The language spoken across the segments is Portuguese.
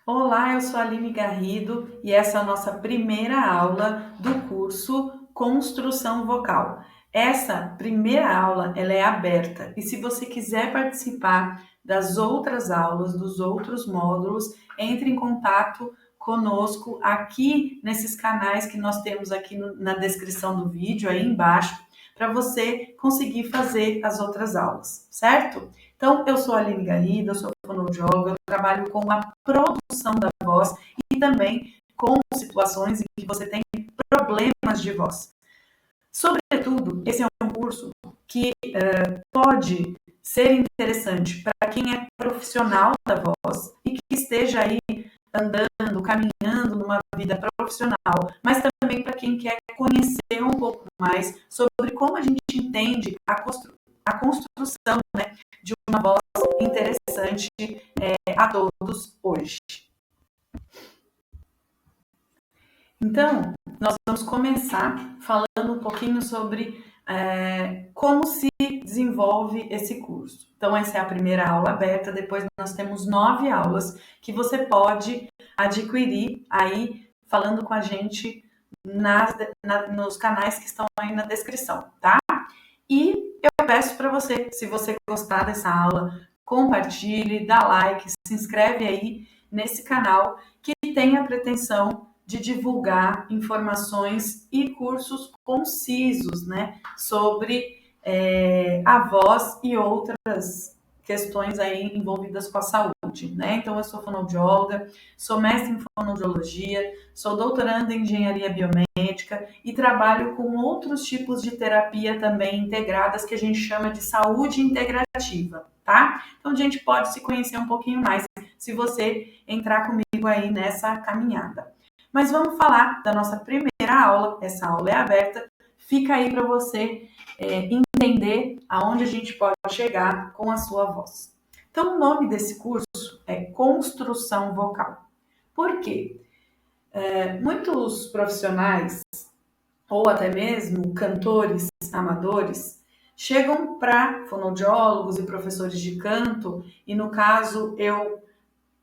Olá, eu sou a Aline Garrido e essa é a nossa primeira aula do curso Construção Vocal. Essa primeira aula ela é aberta e se você quiser participar das outras aulas, dos outros módulos, entre em contato conosco aqui nesses canais que nós temos aqui na descrição do vídeo, aí embaixo, para você conseguir fazer as outras aulas, certo? Então, eu sou a Aline Garrido, eu sou fonoaudióloga, eu trabalho com a produção da voz e também com situações em que você tem problemas de voz. Sobretudo, esse é um curso que pode ser interessante para quem é profissional da voz e que esteja aí andando, caminhando numa vida profissional, mas também para quem quer conhecer um pouco mais sobre como a gente entende a construção, né, de uma voz interessante a todos hoje. Então, nós vamos começar falando um pouquinho sobre como se desenvolve esse curso. Então, essa é a primeira aula aberta, depois nós temos 9 aulas que você pode adquirir aí, falando com a gente nos canais que estão aí na descrição, tá? E eu peço para você, se você gostar dessa aula, compartilhe, dá like, se inscreve aí nesse canal que tem a pretensão de divulgar informações e cursos concisos, né, sobre a voz e outras questões aí envolvidas com a saúde, né? Então, eu sou fonoaudióloga, sou mestre em fonoaudiologia, sou doutoranda em engenharia biomédica e trabalho com outros tipos de terapia também integradas que a gente chama de saúde integrativa, tá? Então, a gente pode se conhecer um pouquinho mais se você entrar comigo aí nessa caminhada. Mas vamos falar da nossa primeira aula. Essa aula é aberta. Fica aí para você entender aonde a gente pode chegar com a sua voz. Então, o nome desse curso é Construção Vocal. Por quê? Muitos profissionais, ou até mesmo cantores amadores, chegam para fonoaudiólogos e professores de canto, e no caso eu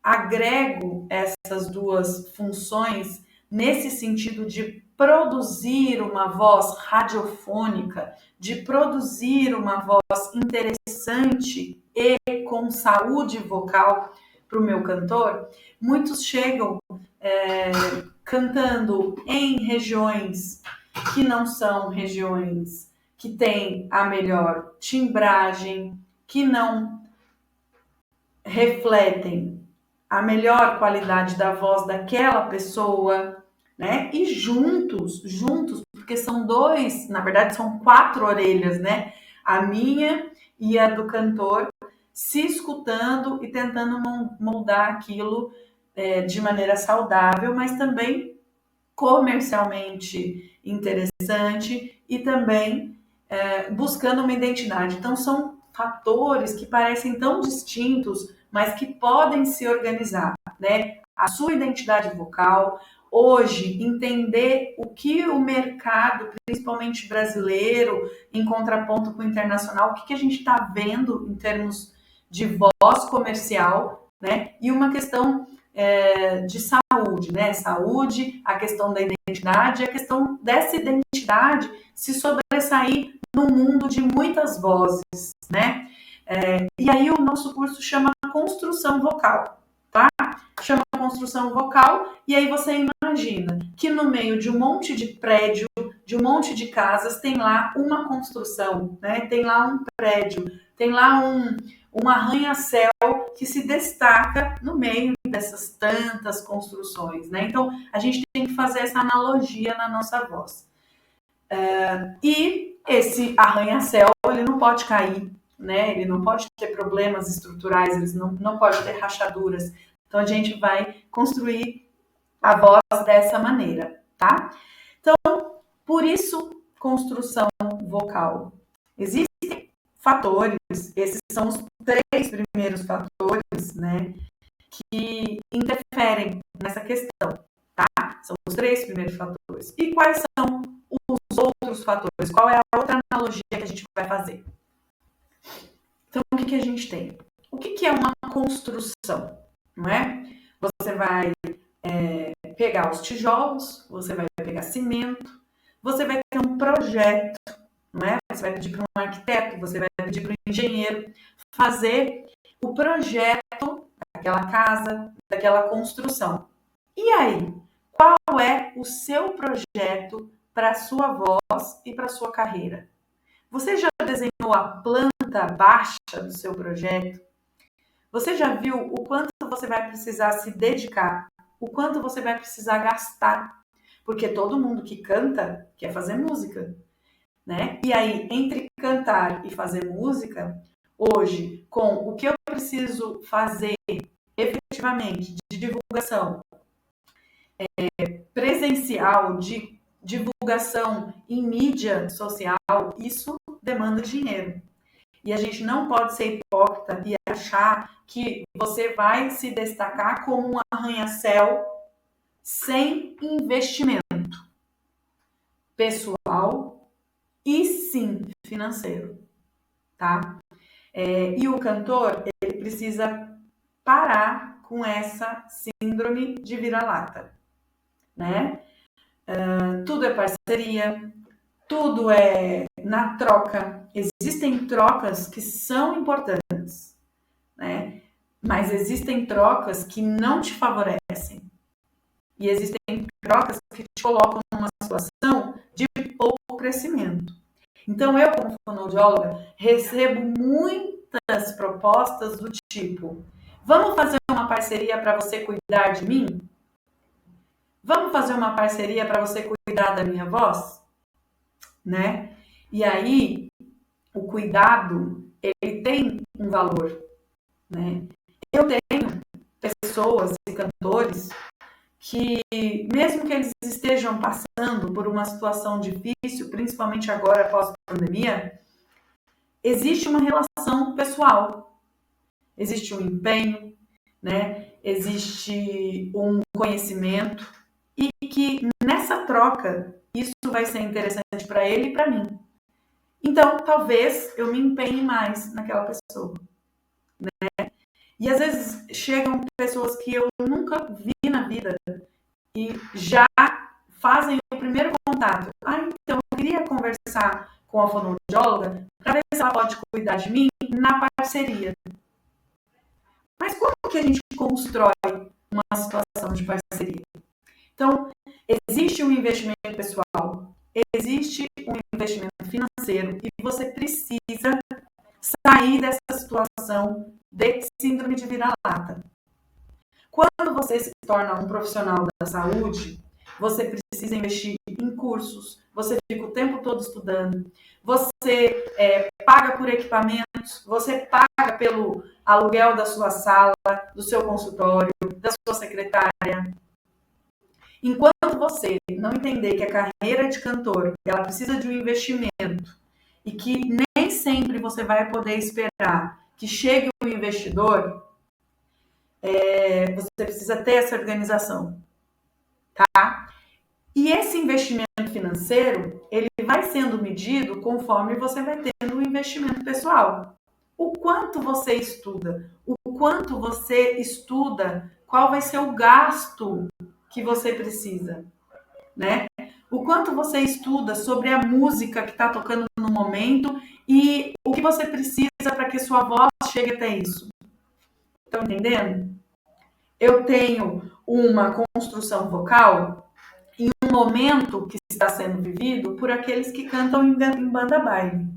agrego essas duas funções nesse sentido de produzir uma voz radiofônica, de produzir uma voz interessante e com saúde vocal para o meu cantor. Muitos chegam cantando em regiões que não são regiões que têm a melhor timbragem, que não refletem a melhor qualidade da voz daquela pessoa, né? E juntos, porque são dois, na verdade são 4 orelhas, né? A minha e a do cantor, se escutando e tentando moldar aquilo de maneira saudável, mas também comercialmente interessante e também buscando uma identidade. Então, são fatores que parecem tão distintos, mas que podem se organizar, né? A sua identidade vocal, hoje, entender o que o mercado, principalmente brasileiro, em contraponto com o internacional, o que a gente está vendo em termos de voz comercial, né? E uma questão de saúde, né? Saúde, a questão da identidade, a questão dessa identidade se sobressair no mundo de muitas vozes, né? E aí o nosso curso chama Construção Vocal, tá? Chama Construção Vocal, e aí você imagina que no meio de um monte de prédio, de um monte de casas, tem lá uma construção, né? Tem lá um prédio, tem lá um arranha-céu que se destaca no meio dessas tantas construções, né? Então, a gente tem que fazer essa analogia na nossa voz. E esse arranha-céu, ele não pode cair, né? Ele não pode ter problemas estruturais, ele não pode ter rachaduras. Então, a gente vai construir a voz dessa maneira, tá? Então, por isso, construção vocal. Existem fatores, esses são os 3 primeiros fatores, né, que interferem nessa questão, tá? São os 3 primeiros fatores. E quais são os outros fatores? Qual é a outra analogia que a gente vai fazer? Então, o que a gente tem? O que é uma construção, não é? Você vai pegar os tijolos, você vai pegar cimento, você vai ter um projeto, não é? Você vai pedir para um arquiteto, você vai pedir para um engenheiro fazer o projeto daquela casa, daquela construção. E aí, qual é o seu projeto para a sua voz e para a sua carreira? Você já desenhou a planta baixa do seu projeto? Você já viu o quanto você vai precisar se dedicar? O quanto você vai precisar gastar? Porque todo mundo que canta quer fazer música, né? E aí, entre cantar e fazer música, hoje, com o que eu preciso fazer efetivamente de divulgação presencial, de divulgação em mídia social, isso demanda dinheiro. E a gente não pode ser hipócrita e achar que você vai se destacar como um arranha-céu sem investimento pessoal e sim financeiro, tá? E o cantor, ele precisa parar com essa síndrome de vira-lata, né? Tudo é parceria, tudo é na troca. Existem trocas que são importantes, né? Mas existem trocas que não te favorecem. E existem trocas que te colocam numa situação de pouco crescimento. Então, eu, como fonoaudióloga, recebo muitas propostas do tipo: vamos fazer uma parceria para você cuidar de mim? Vamos fazer uma parceria para você cuidar da minha voz? Né? E aí, o cuidado, ele tem um valor, né? Eu tenho pessoas e cantores que, mesmo que eles estejam passando por uma situação difícil, principalmente agora após a pandemia, existe uma relação pessoal, existe um empenho, né? Existe um conhecimento e que nessa troca isso vai ser interessante para ele e para mim. Então, talvez eu me empenhe mais naquela pessoa, né? E às vezes chegam pessoas que eu nunca vi na vida e já fazem o primeiro contato. Então eu queria conversar com a fonoaudióloga para ver se ela pode cuidar de mim na parceria. Mas como que a gente constrói uma situação de parceria? Então, existe um investimento pessoal, existe um investimento financeiro e você precisa sair dessa situação de síndrome de vira-lata. Quando você se torna um profissional da saúde, você precisa investir em cursos, você fica o tempo todo estudando, você paga por equipamentos, você paga pelo aluguel da sua sala, do seu consultório, da sua secretária. Enquanto você não entender que a carreira de cantor ela precisa de um investimento e que nem sempre você vai poder esperar que chegue um investidor, você precisa ter essa organização, tá? E esse investimento financeiro, ele vai sendo medido conforme você vai tendo um investimento pessoal. O quanto você estuda, qual vai ser o gasto que você precisa, né? O quanto você estuda sobre a música que está tocando no momento e o que você precisa para que sua voz chegue até isso. Estão entendendo? Eu tenho uma construção vocal em um momento que está sendo vivido por aqueles que cantam em banda baile.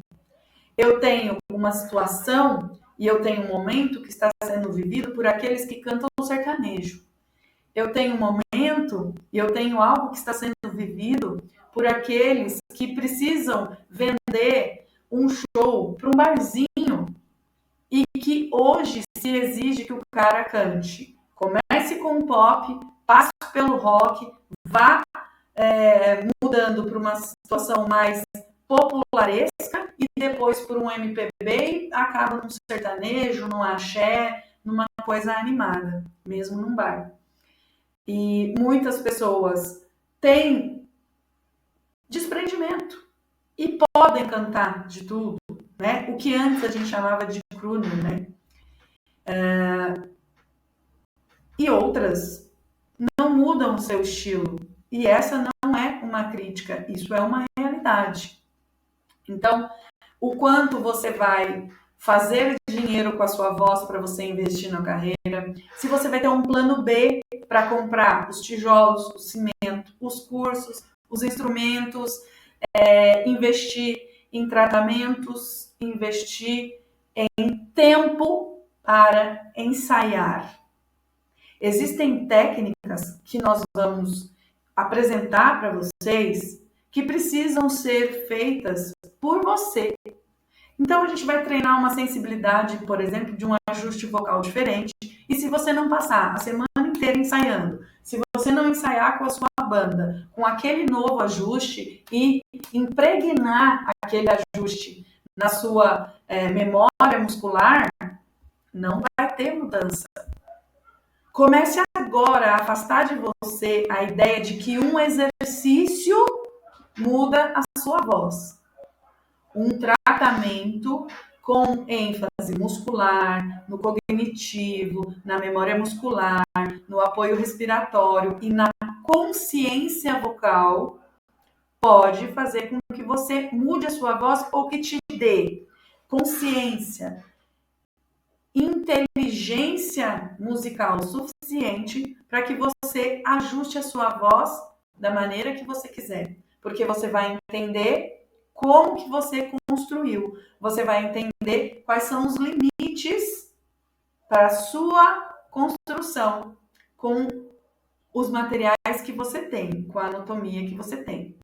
Eu tenho uma situação e eu tenho um momento que está sendo vivido por aqueles que cantam sertanejo. Eu tenho um momento e eu tenho algo que está sendo vivido por aqueles que precisam vender um show para um barzinho e que hoje se exige que o cara cante. Comece com o pop, passe pelo rock, vá mudando para uma situação mais popularesca e depois por um MPB e acaba num sertanejo, num axé, numa coisa animada, mesmo num bar. E muitas pessoas têm desprendimento e podem cantar de tudo, né? O que antes a gente chamava de crooner, né? E outros outras não mudam o seu estilo. E essa não é uma crítica, isso é uma realidade. Então, o quanto você vai fazer dinheiro com a sua voz para você investir na carreira, se você vai ter um plano B para comprar os tijolos, o cimento, os cursos, os instrumentos, investir em tratamentos, investir em tempo para ensaiar. Existem técnicas que nós vamos apresentar para vocês que precisam ser feitas por você. Então, a gente vai treinar uma sensibilidade, por exemplo, de um ajuste vocal diferente. E se você não passar a semana inteira ensaiando, se você não ensaiar com a sua banda, com aquele novo ajuste e impregnar aquele ajuste na sua memória muscular, não vai ter mudança. Comece agora a afastar de você a ideia de que um exercício muda a sua voz. Um tratamento com ênfase muscular, no cognitivo, na memória muscular, no apoio respiratório e na consciência vocal pode fazer com que você mude a sua voz ou que te dê consciência, inteligência musical suficiente para que você ajuste a sua voz da maneira que você quiser. Porque você vai entender como que você construiu. Você vai entender quais são os limites para a sua construção com os materiais que você tem, com a anatomia que você tem.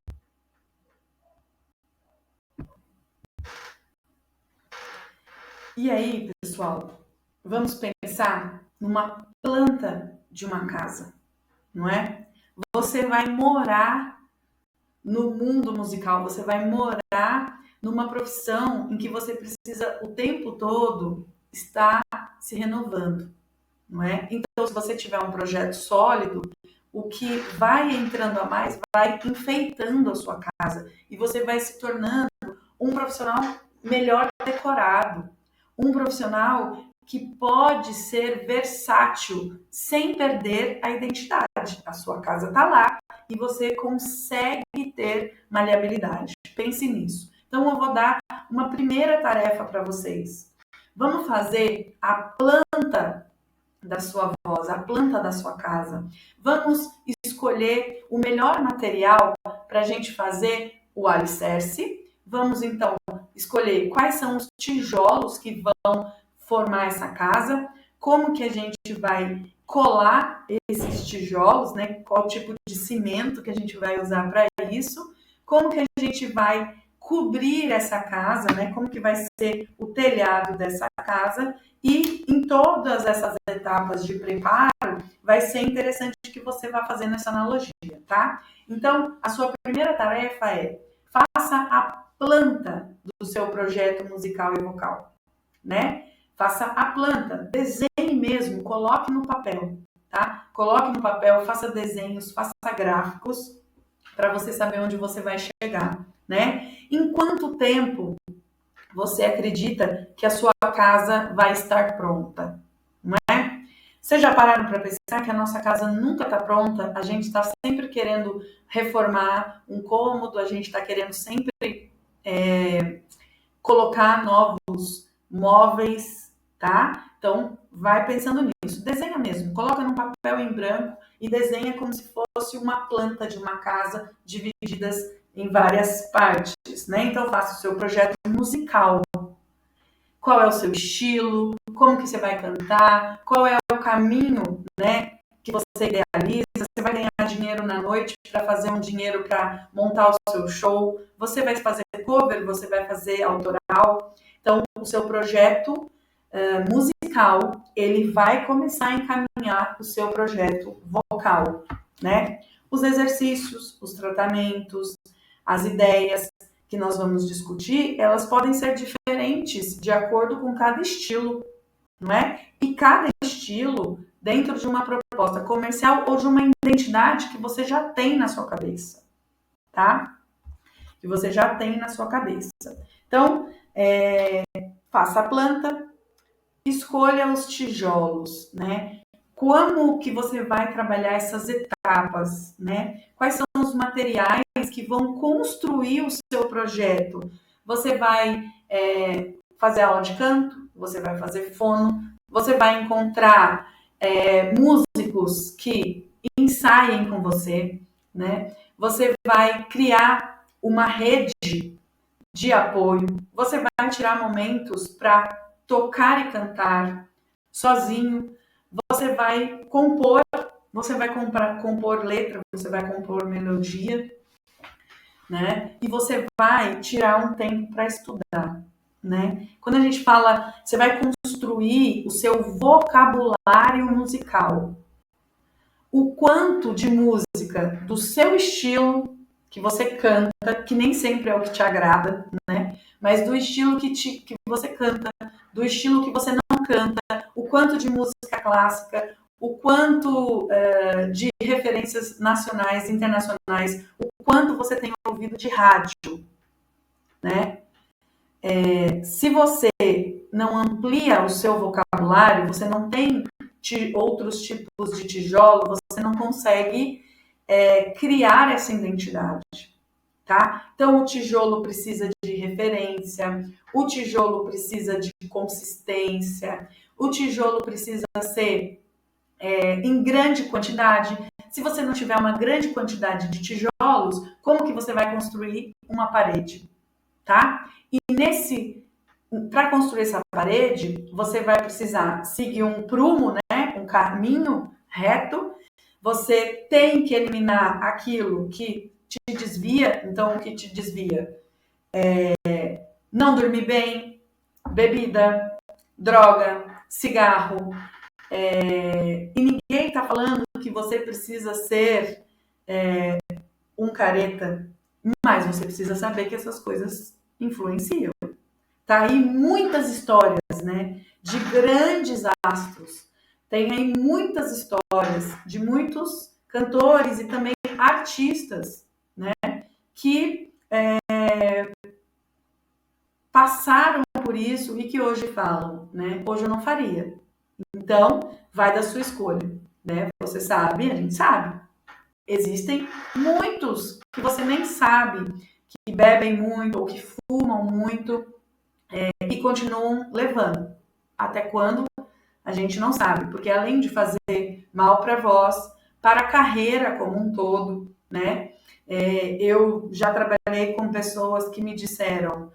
E aí, pessoal, vamos pensar numa planta de uma casa, não é? Você vai morar no mundo musical, você vai morar numa profissão em que você precisa o tempo todo estar se renovando, não é? Então, se você tiver um projeto sólido, o que vai entrando a mais vai enfeitando a sua casa e você vai se tornando um profissional melhor decorado, um profissional que pode ser versátil sem perder a identidade. A sua casa está lá e você consegue ter maleabilidade. Pense nisso. Então, eu vou dar uma primeira tarefa para vocês. Vamos fazer a planta da sua voz, a planta da sua casa. Vamos escolher o melhor material para a gente fazer o alicerce. Vamos, então, escolher quais são os tijolos que vão formar essa casa, como que a gente vai colar esses tijolos, né? Qual tipo de cimento que a gente vai usar para isso, como que a gente vai cobrir essa casa, né? Como que vai ser o telhado dessa casa e em todas essas etapas de preparo vai ser interessante que você vá fazendo essa analogia, tá? Então, a sua primeira tarefa é faça a planta do seu projeto musical e vocal, né? Faça a planta, desenhe mesmo, coloque no papel, tá? Coloque no papel, faça desenhos, faça gráficos para você saber onde você vai chegar, né? Em quanto tempo você acredita que a sua casa vai estar pronta, não é? Vocês já pararam para pensar que a nossa casa nunca está pronta? A gente está sempre querendo reformar um cômodo, a gente está querendo sempre colocar novos móveis, tá? Então, vai pensando nisso. Desenha mesmo, coloca num papel em branco e desenha como se fosse uma planta de uma casa divididas em várias partes, né? Então, faça o seu projeto musical. Qual é o seu estilo? Como que você vai cantar? Qual é o caminho, né, que você idealiza? Você vai ganhar dinheiro na noite para fazer um dinheiro para montar o seu show? Você vai fazer cover? Você vai fazer autoral? Então, o seu projeto musical, ele vai começar a encaminhar o seu projeto vocal, né? Os exercícios, os tratamentos, as ideias que nós vamos discutir, elas podem ser diferentes de acordo com cada estilo, não é? E cada estilo dentro de uma proposta comercial ou de uma identidade que você já tem na sua cabeça, tá? Que você já tem na sua cabeça. Então, faça a planta, escolha os tijolos, né? como que você vai trabalhar essas etapas, né? Quais são os materiais que vão construir o seu projeto? Você vai fazer aula de canto, você vai fazer fono, você vai encontrar músicos que ensaiem com você, né? Você vai criar uma rede de apoio, você vai tirar momentos para tocar e cantar sozinho, você vai compor, compor letra, você vai compor melodia, né? E você vai tirar um tempo para estudar, né? Quando a gente fala, você vai construir o seu vocabulário musical. O quanto de música do seu estilo que você canta, que nem sempre é o que te agrada, né? Mas do estilo que você canta, do estilo que você não canta, o quanto de música clássica, o quanto de referências nacionais, internacionais, o quanto você tem ouvido de rádio, né? Se você não amplia o seu vocabulário, você não tem outros tipos de tijolo, você não consegue criar essa identidade, tá? Então, o tijolo precisa de referência, o tijolo precisa de consistência, o tijolo precisa ser em grande quantidade. Se você não tiver uma grande quantidade de tijolos, como que você vai construir uma parede, tá? E para construir essa parede, você vai precisar seguir um prumo, né? Um caminho reto. Você tem que eliminar aquilo que te desvia. Então, o que te desvia é não dormir bem, bebida, droga, cigarro. E ninguém está falando que você precisa ser um careta, mas você precisa saber que essas coisas influenciam. Tá aí muitas histórias, né, de grandes astros. Tem aí muitas histórias de muitos cantores e também artistas, né, que passaram por isso e que hoje falam, né, hoje eu não faria. Então, vai da sua escolha, né? Você sabe, a gente sabe. Existem muitos que você nem sabe, que bebem muito ou que fumam muito, e continuam levando. Até quando? A gente não sabe, porque além de fazer mal para a voz, para a carreira como um todo, né? Eu já trabalhei com pessoas que me disseram,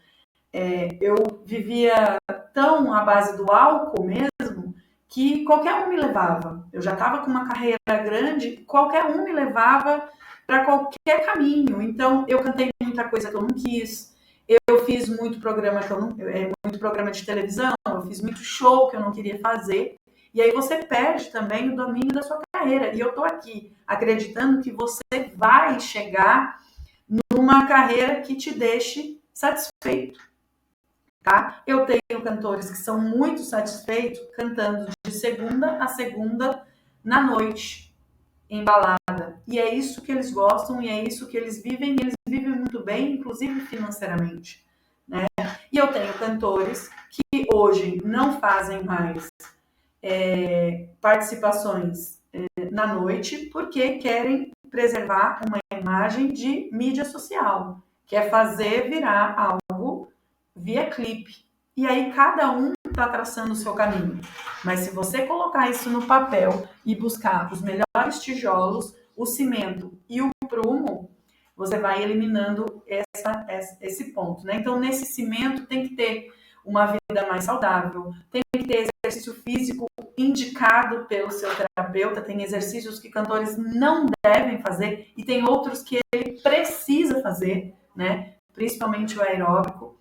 eu vivia tão à base do álcool mesmo, que qualquer um me levava. Eu já estava com uma carreira grande, qualquer um me levava para qualquer caminho. Então, eu cantei muita coisa que eu não quis, eu fiz muito programa que eu não, muito programa de televisão, eu fiz muito show que eu não queria fazer. E aí você perde também o domínio da sua carreira. E eu estou aqui acreditando que você vai chegar numa carreira que te deixe satisfeito, tá? Eu tenho cantores que são muito satisfeitos cantando de segunda a segunda na noite, em balada. E é isso que eles gostam e é isso que eles vivem. E eles vivem muito bem, inclusive financeiramente, né? E eu tenho cantores que hoje não fazem mais participações na noite porque querem preservar uma imagem de mídia social, que é fazer virar algo via clipe. E aí cada um está traçando o seu caminho. Mas se você colocar isso no papel e buscar os melhores tijolos, o cimento e o prumo, você vai eliminando esse ponto, né? Então, nesse cimento tem que ter uma vida mais saudável, tem que ter exercício físico indicado pelo seu terapeuta, tem exercícios que cantores não devem fazer e tem outros que ele precisa fazer, né? Principalmente o aeróbico.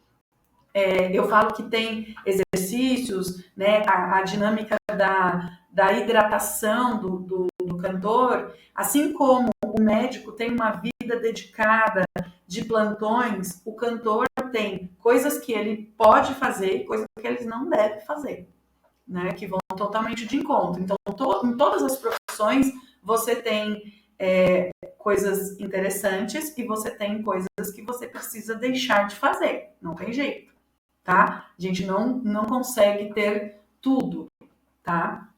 Eu falo que tem exercícios, né? A dinâmica da hidratação do cantor, assim como o médico tem uma vida dedicada de plantões, o cantor tem coisas que ele pode fazer e coisas que ele não deve fazer, né? Que vão totalmente de encontro. Então, em todas as profissões, você tem coisas interessantes e você tem coisas que você precisa deixar de fazer. Não tem jeito, tá? A gente não consegue ter tudo, tá?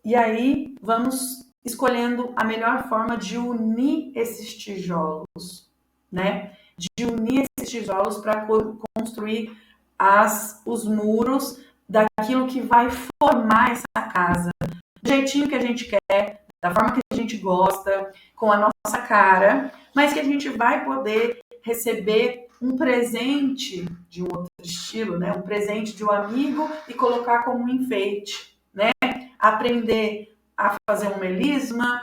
E aí vamos escolhendo a melhor forma de unir esses tijolos, né? De unir esses tijolos para construir os muros daquilo que vai formar essa casa, do jeitinho que a gente quer, da forma que a gente gosta, com a nossa cara, mas que a gente vai poder receber um presente de um outro estilo, né? Um presente de um amigo e colocar como um enfeite, né? Aprender a fazer um melisma,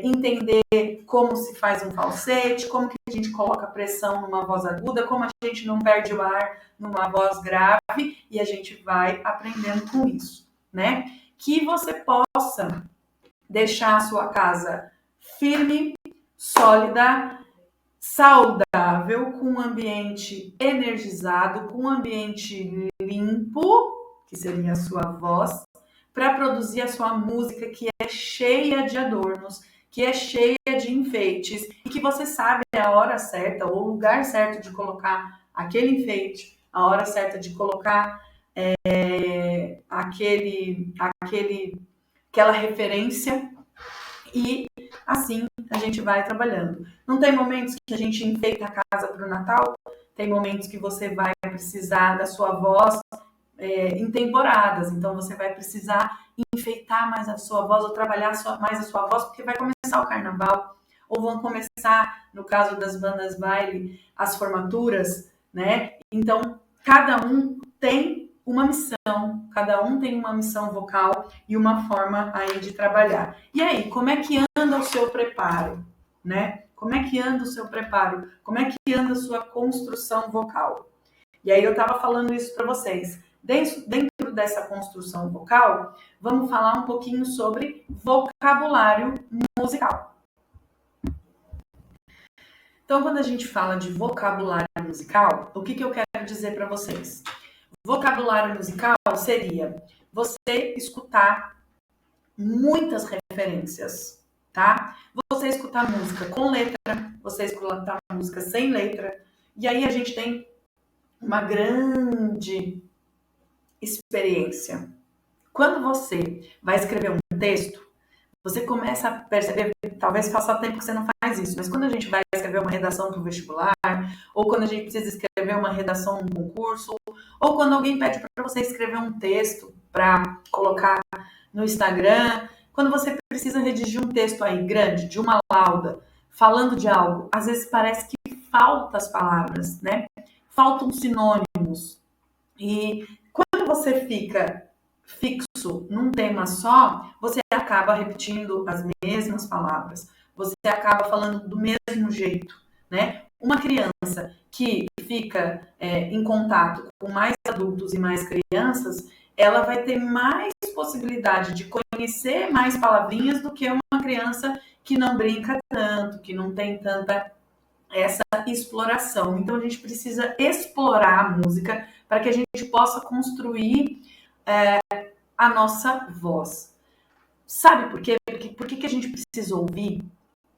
entender como se faz um falsete, como que a gente coloca pressão numa voz aguda, como a gente não perde o ar numa voz grave, e a gente vai aprendendo com isso, né? Que você possa deixar a sua casa firme, sólida, saudável, com um ambiente energizado, com um ambiente limpo, que seria a sua voz, para produzir a sua música que é cheia de adornos, que é cheia de enfeites e que você sabe a hora certa ou o lugar certo de colocar aquele enfeite, a hora certa de colocar aquela referência, e assim a gente vai trabalhando. Não tem momentos que a gente enfeita a casa para o Natal, tem momentos que você vai precisar da sua voz em temporadas, então você vai precisar enfeitar mais a sua voz ou trabalhar mais a sua voz, porque vai começar o carnaval, ou vão começar, no caso das bandas baile, as formaturas, né? Então, cada um tem uma missão vocal e uma forma aí de trabalhar. E aí, como é que anda o seu preparo, né? Como é que anda o seu preparo? Como é que anda a sua construção vocal? E aí eu estava falando isso para vocês. Dentro dessa construção vocal, vamos falar um pouquinho sobre vocabulário musical. Então, quando a gente fala de vocabulário musical, o que eu quero dizer para vocês? Vocabulário musical seria você escutar muitas referências, tá? Você escutar música com letra, você escutar música sem letra, e aí a gente tem uma grande experiência. Quando você vai escrever um texto, você começa a perceber, talvez faça tempo que você não faz isso, mas quando a gente vai escrever uma redação para o vestibular, ou quando a gente precisa escrever uma redação num concurso, ou quando alguém pede para você escrever um texto para colocar no Instagram, quando você precisa redigir um texto aí grande, de uma lauda, falando de algo, às vezes parece que faltam as palavras, né? Faltam sinônimos. E quando você fica fixo num tema só, você acaba repetindo as mesmas palavras, você acaba falando do mesmo jeito, né? Uma criança que fica em contato com mais adultos e mais crianças, ela vai ter mais possibilidade de conhecer mais palavrinhas do que uma criança que não brinca tanto, que não tem tanta essa exploração. Então a gente precisa explorar a música para que a gente possa construir a nossa voz. Sabe por quê? Por que a gente precisa ouvir?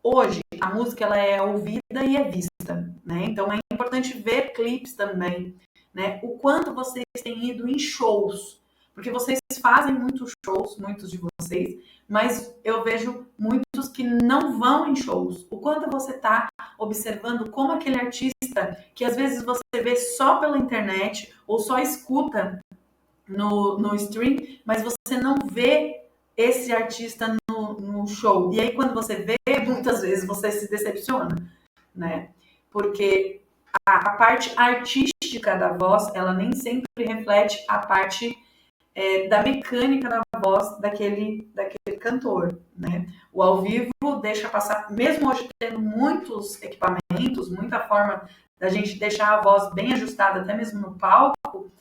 Hoje, a música ela é ouvida e é vista, né? Então é importante ver clipes também, né? O quanto vocês têm ido em shows, porque vocês fazem muitos shows, muitos de vocês, mas eu vejo muitos que não vão em shows. O quanto você está observando como aquele artista, que às vezes você vê só pela internet ou só escuta no stream, mas você não vê esse artista no show. E aí, quando você vê, muitas vezes você se decepciona, né? Porque a parte artística da voz, ela nem sempre reflete a parte da mecânica da voz daquele cantor, né? O ao vivo deixa passar, mesmo hoje tendo muitos equipamentos, muita forma da gente deixar a voz bem ajustada, até mesmo no palco,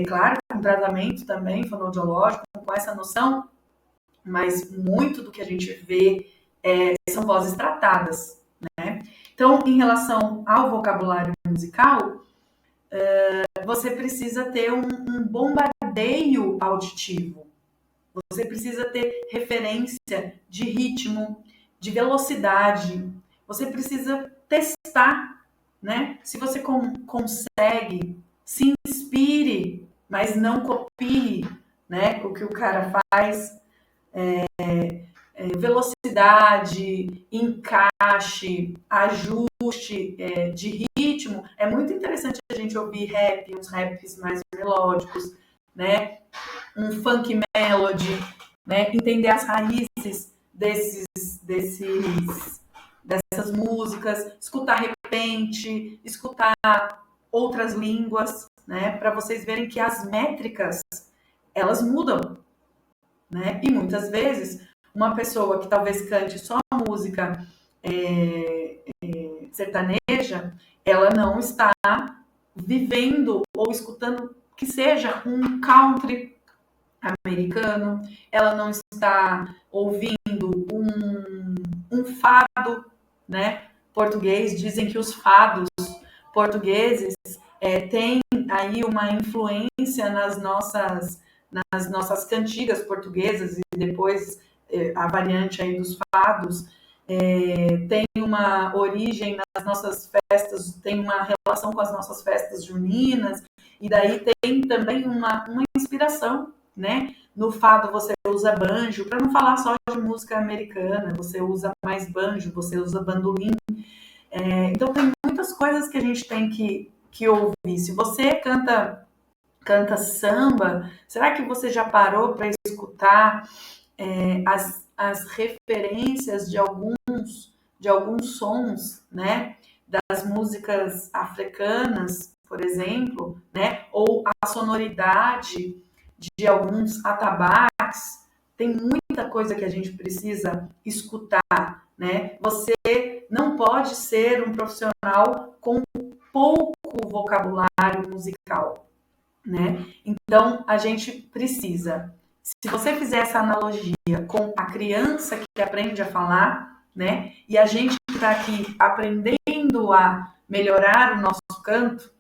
claro, com tratamento também fonoaudiológico, com essa noção, mas muito do que a gente vê são vozes tratadas, né? Então, em relação ao vocabulário musical, você precisa ter um bombardeio auditivo. Você precisa ter referência de ritmo, de velocidade. Você precisa testar, né? Se você consegue, se inspire, mas não copie, né? O que o cara faz, velocidade, encaixe, ajuste de ritmo. É muito interessante a gente ouvir rap, uns raps mais melódicos, né? Um funk melody, né? Entender as raízes dessas músicas, escutar repente, escutar outras línguas, né? Para vocês verem que as métricas elas mudam, né? E muitas vezes uma pessoa que talvez cante só música sertaneja, ela não está vivendo ou escutando que seja um country americano, ela não está ouvindo um fado, né? Português. Dizem que os fados portugueses têm aí uma influência nas nossas cantigas portuguesas e depois a variante aí dos fados tem uma origem nas nossas festas, tem uma relação com as nossas festas juninas, e daí tem também uma inspiração, né? No fado você usa banjo, para não falar só de música americana, você usa mais banjo, você usa bandolim. Então tem muitas coisas que a gente tem que ouvir. Se você canta samba, será que você já parou para escutar as referências de alguns sons, né? Das músicas africanas, por exemplo, né? Ou a sonoridade de alguns atabaques? Tem muita coisa que a gente precisa escutar, né? Você não pode ser um profissional com pouco vocabulário musical, né? Então, a gente precisa, se você fizer essa analogia com a criança que aprende a falar, né? E a gente está aqui aprendendo a melhorar o nosso canto,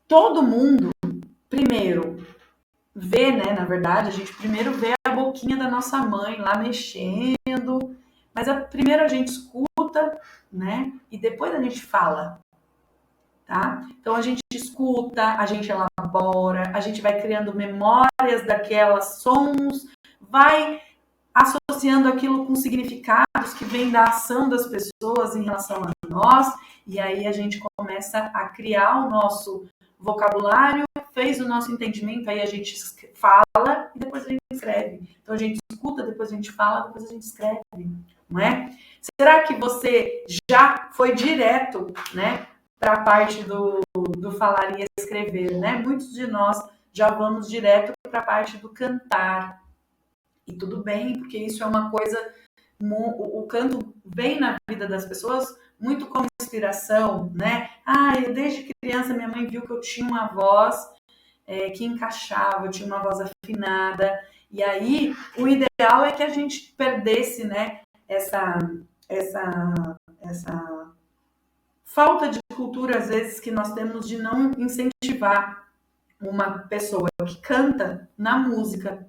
todo mundo primeiro vê, né? Na verdade, a gente primeiro vê a boquinha da nossa mãe lá mexendo, mas primeiro a gente escuta, né? E depois a gente fala. Tá? Então a gente escuta, a gente elabora, a gente vai criando memórias daquelas sons, vai associando aquilo com significados que vêm da ação das pessoas em relação a nós, e aí a gente começa a criar o nosso vocabulário, fez o nosso entendimento, aí a gente fala e depois a gente escreve. Então a gente escuta, depois a gente fala, depois a gente escreve, não é? Será que você já foi direto, né? Para a parte do falar e escrever, né? Muitos de nós já vamos direto para a parte do cantar. E tudo bem, porque isso é uma coisa... O canto vem na vida das pessoas muito como inspiração, né? Desde criança minha mãe viu que eu tinha uma voz que encaixava, eu tinha uma voz afinada. E aí, o ideal é que a gente perdesse, né? Essa falta de cultura, às vezes, que nós temos de não incentivar uma pessoa que canta na música.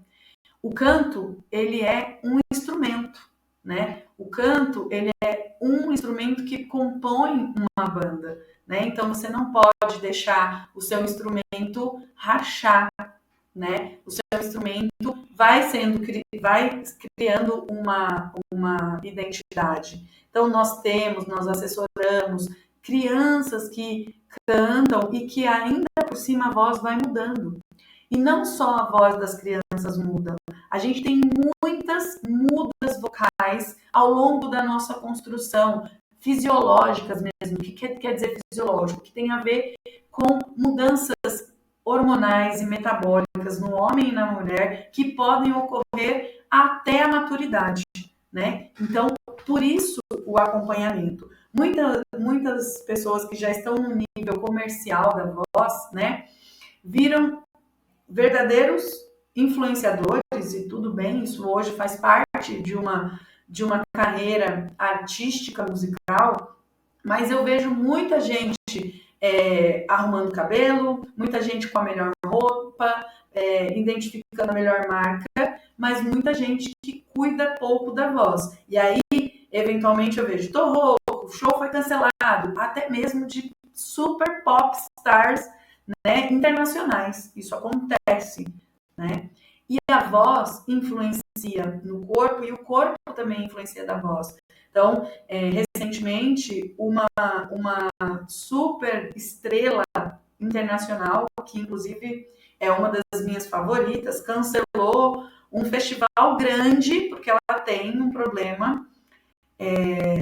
O canto, ele é um instrumento, né? O canto, ele é um instrumento que compõe uma banda, né? Então, você não pode deixar o seu instrumento rachar, né? O seu instrumento vai criando uma identidade. Então, nós assessoramos crianças que cantam e que ainda por cima a voz vai mudando. E não só a voz das crianças muda, a gente tem muitas mudas vocais ao longo da nossa construção, fisiológicas mesmo. O que quer dizer fisiológico? Que tem a ver com mudanças hormonais e metabólicas no homem e na mulher que podem ocorrer até a maturidade, né? Então, por isso o acompanhamento. Muitas pessoas que já estão no nível comercial da voz, né, viram verdadeiros influenciadores, e tudo bem, isso hoje faz parte de uma carreira artística musical, mas eu vejo muita gente arrumando cabelo, muita gente com a melhor roupa, identificando a melhor marca, mas muita gente que cuida pouco da voz. E aí, eventualmente, eu vejo, tô rouco, o show foi cancelado, até mesmo de super pop stars, né, internacionais. Isso acontece, né? E a voz influencia no corpo e o corpo também influencia da voz. Então, recentemente, uma super estrela internacional, que inclusive é uma das minhas favoritas, cancelou um festival grande porque ela tem um problema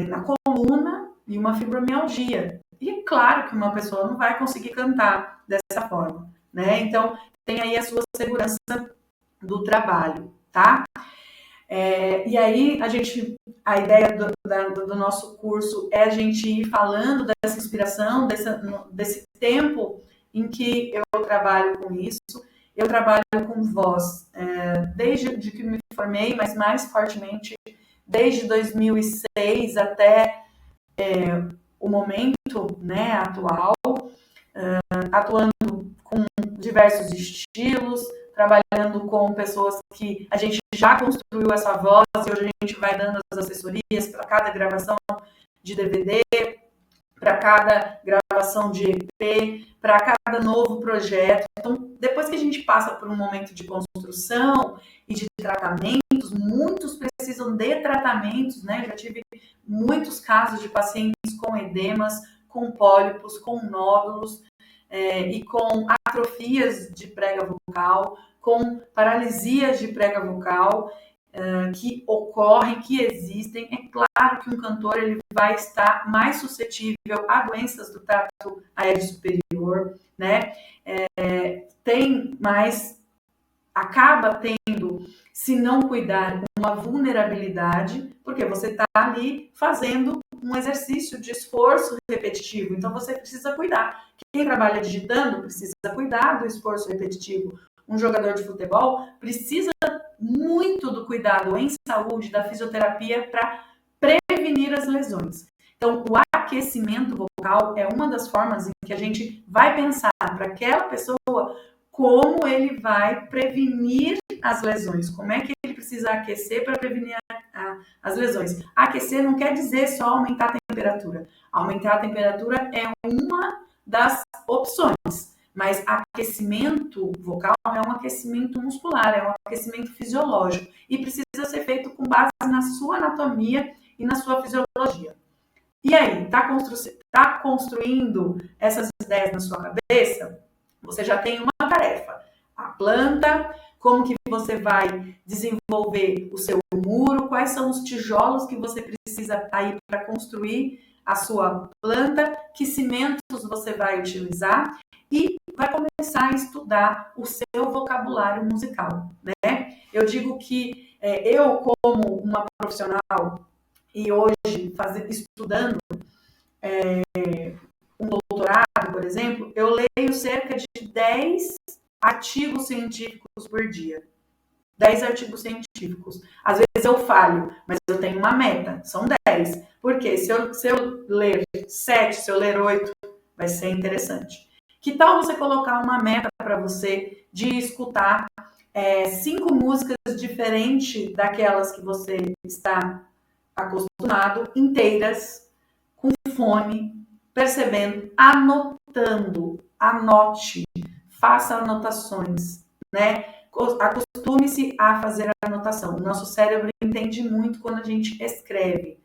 na coluna e uma fibromialgia. E é claro que uma pessoa não vai conseguir cantar dessa forma, né? Então, tem aí a sua segurança do trabalho, tá? E aí, a ideia do nosso curso é a gente ir falando dessa inspiração, desse tempo em que eu trabalho com isso. Eu trabalho com voz desde que me formei, mas mais fortemente desde 2006 até o momento, né, atual, atuando com diversos estilos, trabalhando com pessoas que a gente já construiu essa voz e hoje a gente vai dando as assessorias para cada gravação de DVD, para cada gravação de EP, para cada novo projeto. Então, depois que a gente passa por um momento de construção e de tratamentos, muitos precisam de tratamentos, né? Eu já tive muitos casos de pacientes com edemas, com pólipos, com nódulos, e com atrofias de prega vocal, com paralisias de prega vocal, que ocorrem, que existem. É claro que um cantor ele vai estar mais suscetível a doenças do trato aéreo superior, né? Tem mais, acaba tendo, se não cuidar, uma vulnerabilidade, porque você está ali fazendo um exercício de esforço repetitivo, então você precisa cuidar. Quem trabalha digitando precisa cuidar do esforço repetitivo. Um jogador de futebol precisa muito do cuidado em saúde, da fisioterapia, para prevenir as lesões. Então, o aquecimento vocal é uma das formas em que a gente vai pensar para aquela pessoa como ele vai prevenir as lesões, como é que ele precisa aquecer para prevenir as lesões. Aquecer não quer dizer só aumentar a temperatura. Aumentar a temperatura é uma das opções, mas aquecimento vocal é um aquecimento muscular, é um aquecimento fisiológico e precisa ser feito com base na sua anatomia e na sua fisiologia. E aí, tá construindo essas ideias na sua cabeça? Você já tem uma tarefa. A planta, como que você vai desenvolver o seu muro, quais são os tijolos que você precisa aí para construir a sua planta, que cimentos você vai utilizar e vai começar a estudar o seu vocabulário musical, né? Eu digo que eu, como uma profissional e hoje estudando um doutorado, por exemplo, eu leio cerca de 10 artigos científicos por dia. 10 artigos científicos. Às vezes eu falho, mas eu tenho uma meta, são 10. Porque se eu ler 7, se eu ler 8, vai ser interessante. Que tal você colocar uma meta para você de escutar 5 músicas diferentes daquelas que você está acostumado, inteiras, com fone, percebendo, anotando, anote, faça anotações, né? Acostume-se a fazer a anotação. O nosso cérebro entende muito quando a gente escreve.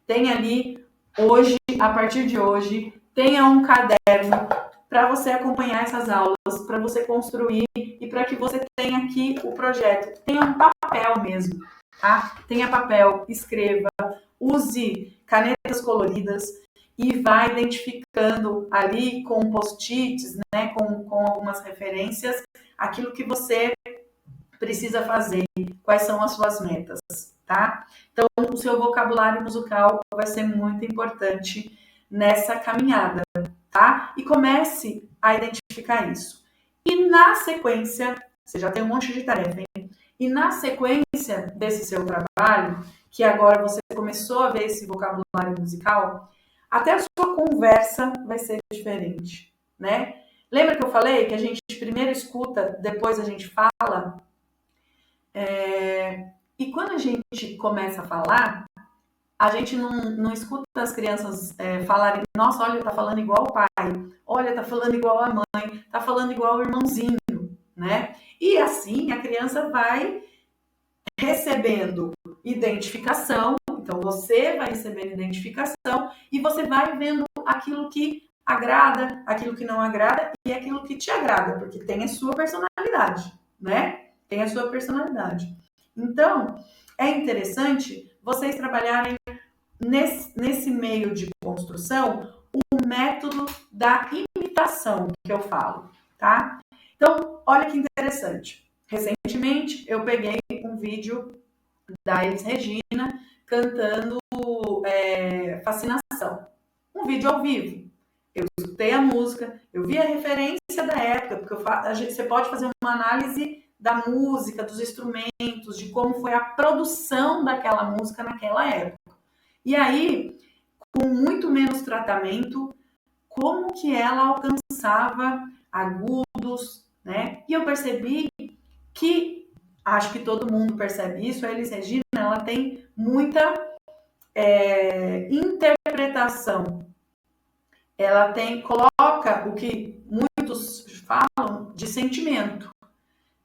Tem ali, hoje, a partir de hoje, tenha um caderno para você acompanhar essas aulas, para você construir e para que você tenha aqui o projeto. Tenha um papel mesmo, tá? Tenha papel, escreva, use canetas coloridas e vai identificando ali com post-its, né, com algumas referências, aquilo que você precisa fazer, quais são as suas metas, tá? Então, o seu vocabulário musical vai ser muito importante nessa caminhada, tá? E comece a identificar isso. E na sequência, você já tem um monte de tarefa, hein? E na sequência desse seu trabalho, que agora você começou a ver esse vocabulário musical, até a sua conversa vai ser diferente, né? Lembra que eu falei que a gente primeiro escuta, depois a gente fala? E quando a gente começa a falar, a gente não escuta as crianças falarem, nossa, olha, tá falando igual o pai, olha, tá falando igual a mãe, tá falando igual o irmãozinho, né? E assim a criança vai recebendo identificação, então você vai recebendo identificação e você vai vendo aquilo que agrada, aquilo que não agrada e aquilo que te agrada, porque tem a sua personalidade, né? Tem a sua personalidade. Então, é interessante vocês trabalharem nesse meio de construção o método da imitação que eu falo, tá? Então, olha que interessante. Recentemente, eu peguei um vídeo da Elis Regina cantando Fascinação. Um vídeo ao vivo. Eu escutei a música, eu vi a referência da época, porque você pode fazer uma análise da música, dos instrumentos, de como foi a produção daquela música naquela época. E aí, com muito menos tratamento, como que ela alcançava agudos, né? E eu percebi que, acho que todo mundo percebe isso, a Elis Regina, ela tem muita interpretação. Ela coloca o que muitos falam de sentimento.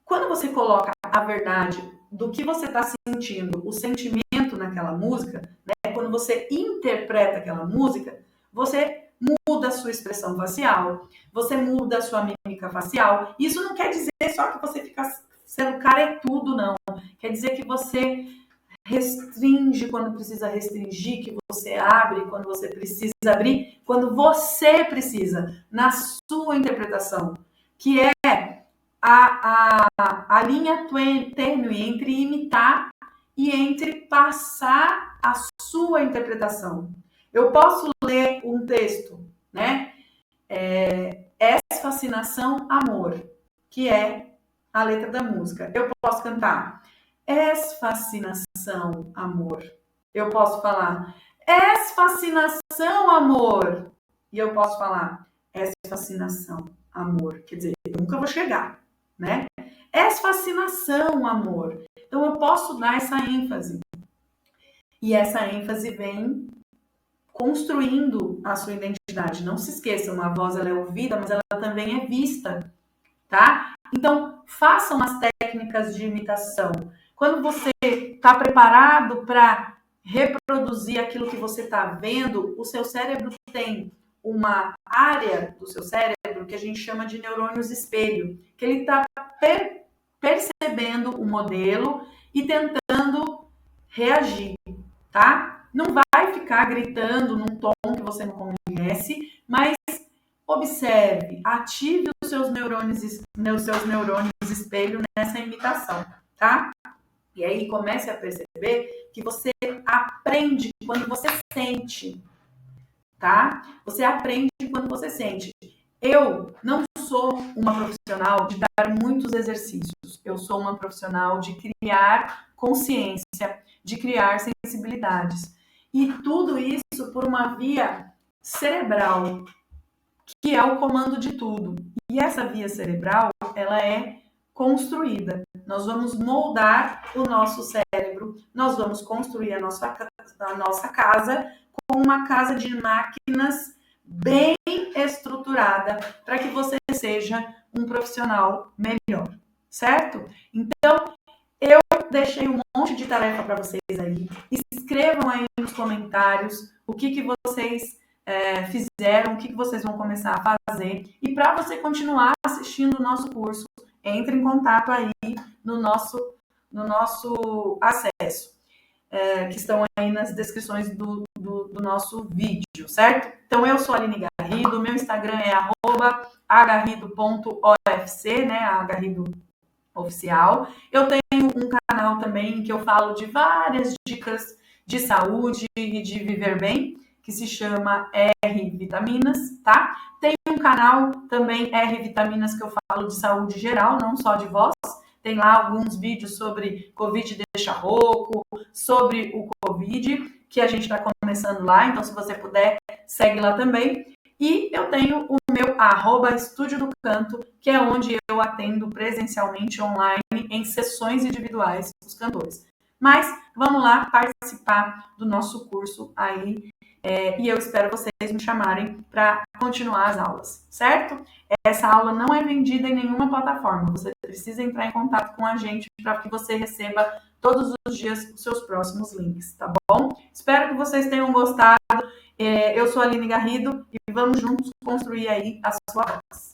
Quando você coloca a verdade do que você está sentindo, o sentimento naquela música, né? Quando você interpreta aquela música, você muda a sua expressão facial, você muda a sua mímica facial. Isso não quer dizer só que você fica sendo caretudo, não. Quer dizer que você restringe quando precisa restringir, que você abre quando você precisa abrir, quando você precisa, na sua interpretação, que é a linha tênue entre imitar e entre passar a sua interpretação. Eu posso ler um texto, né? Fascinação, amor, que é a letra da música. Eu posso cantar És fascinação, amor. Eu posso falar És fascinação, amor. E eu posso falar És fascinação, amor. Quer dizer, eu nunca vou chegar, né? És fascinação, amor. Então eu posso dar essa ênfase. E essa ênfase vem construindo a sua identidade. Não se esqueçam, a voz ela é ouvida, mas ela também é vista, tá? Então, façam as técnicas de imitação. Quando você está preparado para reproduzir aquilo que você está vendo, o seu cérebro tem uma área do seu cérebro que a gente chama de neurônios espelho, que ele está percebendo o modelo e tentando reagir, tá? Não vai ficar gritando num tom que você não conhece, mas observe, ative os seus neurônios espelho nessa imitação, tá? E aí comece a perceber que você aprende quando você sente, tá? Você aprende quando você sente. Eu não sou uma profissional de dar muitos exercícios. Eu sou uma profissional de criar consciência, de criar sensibilidades. E tudo isso por uma via cerebral, que é o comando de tudo. E essa via cerebral, ela é construída. Nós vamos moldar o nosso cérebro, nós vamos construir a nossa casa com uma casa de máquinas bem estruturada para que você seja um profissional melhor, certo? Então, eu deixei um monte de tarefa para vocês aí. Escrevam aí nos comentários o que vocês fizeram, o que vocês vão começar a fazer. E para você continuar assistindo o nosso curso, entre em contato aí no nosso acesso, que estão aí nas descrições do nosso vídeo, certo? Então, eu sou a Aline Garrido, meu Instagram é @agarrido.ofc, né? Agarrido oficial. Eu tenho um canal também que eu falo de várias dicas de saúde e de viver bem, que se chama R Vitaminas, tá? Tem um canal também R Vitaminas que eu falo de saúde geral, não só de voz. Tem lá alguns vídeos sobre Covid deixa rouco, sobre o Covid, que a gente está começando lá, então se você puder, segue lá também. E eu tenho o meu @Estúdio do Canto, que é onde eu atendo presencialmente online em sessões individuais os cantores. Mas vamos lá participar do nosso curso aí e eu espero vocês me chamarem para continuar as aulas, certo? Essa aula não é vendida em nenhuma plataforma, você precisa entrar em contato com a gente para que você receba todos os dias os seus próximos links, tá bom? Espero que vocês tenham gostado. Eu sou a Aline Garrido e vamos juntos construir aí a sua voz.